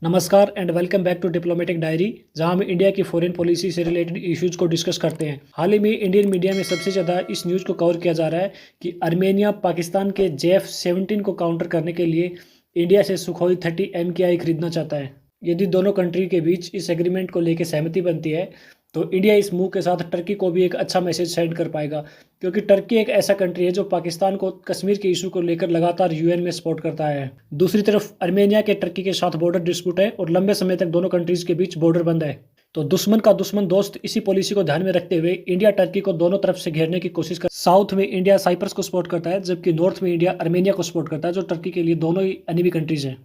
नमस्कार and welcome back to diplomatic diary, जहां हम इंडिया की फॉरेन पॉलिसी से रिलेटेड इश्यूज को डिस्कस करते हैं। हाल ही में इंडियन मीडिया में सबसे ज़्यादा इस न्यूज़ को कवर किया जा रहा है कि आर्मेनिया पाकिस्तान के JF-17 को काउंटर करने के लिए इंडिया से सुखोई 30 MKI खरीदना चाहता है। यदि दोनों कंट्री के बीच इस एग्रीमेंट को लेकर सहमति बनती है तो इंडिया इस मूव के साथ टर्की को भी एक अच्छा मैसेज सेंड कर पाएगा, क्योंकि टर्की एक ऐसा कंट्री है जो पाकिस्तान को कश्मीर के इशू को लेकर लगातार UN में सपोर्ट करता है। दूसरी तरफ आर्मेनिया के टर्की के साथ बॉर्डर डिस्प्यूट है और लंबे समय तक दोनों कंट्रीज के बीच बॉर्डर बंद है। तो दुश्मन का दुश्मन दोस्त, इसी पॉलिसी को ध्यान में रखते हुए इंडिया टर्की को दोनों तरफ से घेरने की कोशिश कर। साउथ में इंडिया साइप्रस को सपोर्ट करता है, जबकि नॉर्थ में इंडिया आर्मेनिया को सपोर्ट करता है, जो टर्की के लिए दोनों ही एनिमी कंट्रीज हैं।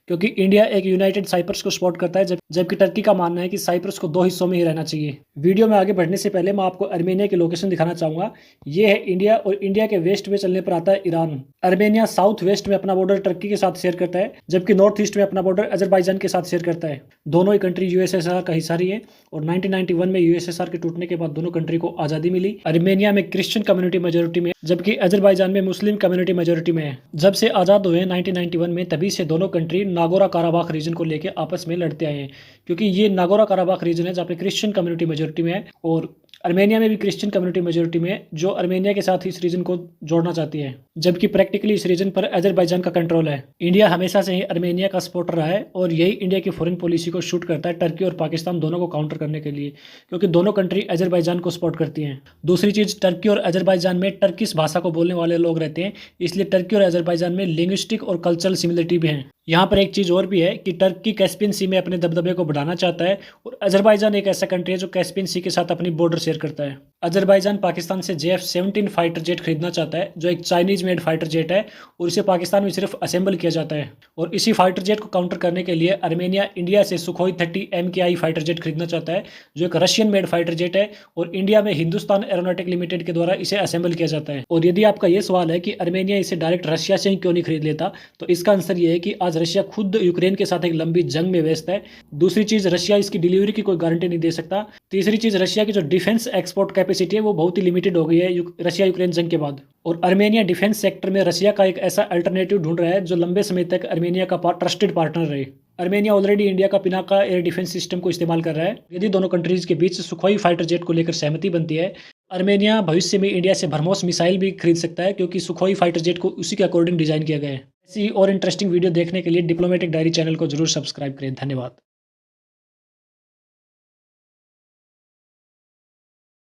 क्योंकि इंडिया एक यूनाइटेड साइप्रस को सपोर्ट करता है, जबकि टर्की का मानना है कि साइप्रस को दो हिस्सों में ही रहना चाहिए। वीडियो में आगे बढ़ने से पहले मैं आपको आर्मेनिया की लोकेशन दिखाना चाहूंगा। ये है इंडिया, और इंडिया के वेस्ट में चलने पर आता है ईरान। आर्मेनिया साउथ वेस्ट में अपना बॉर्डर टर्की के साथ शेयर करता है, जबकि नॉर्थ ईस्ट में अपना बॉर्डर अजरबैजान के साथ शेयर करता है। दोनों ही कंट्री USSR का हिस्सा रही है और 1991 में USSR के टूटने के बाद दोनों कंट्री को आज़ादी मिली। आर्मेनिया में क्रिश्चियन कम्युनिटी मेजोरिटी में, जबकि अजरबैजान में मुस्लिम कम्युनिटी मेजोरिटी में है। जब से आज़ाद हुए 1991 में, तभी से दोनों कंट्री नागोरा काराबाख रीजन को लेकर आपस में लड़ते आए हैं, क्योंकि ये नागोरा काराबाख रीजन है जहाँ पे क्रिश्चियन कम्युनिटी मेजोरिटी में है, और आर्मेनिया में भी क्रिश्चियन कम्युनिटी मेजोरिटी में है, जो आर्मेनिया के साथ इस रीजन को जोड़ना चाहती है, जबकि प्रैक्टिकली इस रीजन पर अजरबैजान का कंट्रोल है। इंडिया हमेशा से ही आर्मेनिया का सपोर्टर रहा है, और यही इंडिया की फॉरेन पॉलिसी को शूट करता है टर्की और पाकिस्तान दोनों को काउंटर करने के लिए, क्योंकि दोनों कंट्री अजरबैजान को सपोर्ट करती हैं। दूसरी चीज़, टर्की और अजरबैजान में टर्किश भाषा को बोलने वाले लोग रहते हैं, इसलिए टर्की और अजरबैजान में लिंग्विस्टिक और कल्चरल सिमिलरिटी भी हैं। यहाँ पर एक चीज़ और भी है कि टर्की कैस्पियन सी में अपने दबदबे को बढ़ाना चाहता है, और अजरबैजान एक ऐसा कंट्री है जो कैस्पियन सी के साथ अपनी बॉर्डर शेयर करता है। अजरबैजान पाकिस्तान से JF-17 फाइटर जेट खरीदना चाहता है, जो एक चाइनीज मेड फाइटर जेट है, और इसे पाकिस्तान में सिर्फ असेंबल किया जाता है। और इसी फाइटर जेट को काउंटर करने के लिए आर्मेनिया इंडिया से सुखोई 30 MKI फाइटर जेट खरीदना चाहता है, जो एक रशियन मेड फाइटर जेट है, और इंडिया में हिंदुस्तान एरोनॉटिक लिमिटेड के द्वारा इसे असेंबल किया जाता है। और यदि आपका ये सवाल है कि आर्मेनिया इसे डायरेक्ट रशिया से ही क्यों नहीं खरीद लेता, तो इसका आंसर ये है कि आज रशिया खुद यूक्रेन के साथ एक लंबी जंग में व्यस्त है। दूसरी चीज, रशिया इसकी डिलीवरी की कोई गारंटी नहीं दे सकता। तीसरी चीज, रशिया की जो डिफेंस एक्सपोर्ट कैपेसिटी है वो बहुत ही लिमिटेड हो गई है रशिया यूक्रेन जंग के बाद। और आर्मेनिया डिफेंस सेक्टर में रशिया का एक ऐसा अल्टरनेटिव ढूंढ रहा है जो लंबे समय तक आर्मेनिया का ट्रस्टेड पार्टनर रहे। आर्मेनिया ऑलरेडी इंडिया का पिनाका एयर डिफेंस सिस्टम को इस्तेमाल कर रहा है। यदि दोनों कंट्रीज के बीच सुखोई फाइटर जेट को लेकर सहमति बनती है, आर्मेनिया भविष्य में इंडिया से ब्रह्मोस मिसाइल भी खरीद सकता है, क्योंकि सुखोई फाइटर जेट को उसी के अकॉर्डिंग डिजाइन किया गया है। ऐसी और इंटरेस्टिंग वीडियो देखने के लिए डिप्लोमेटिक डायरी चैनल को जरूर सब्सक्राइब करें। धन्यवाद।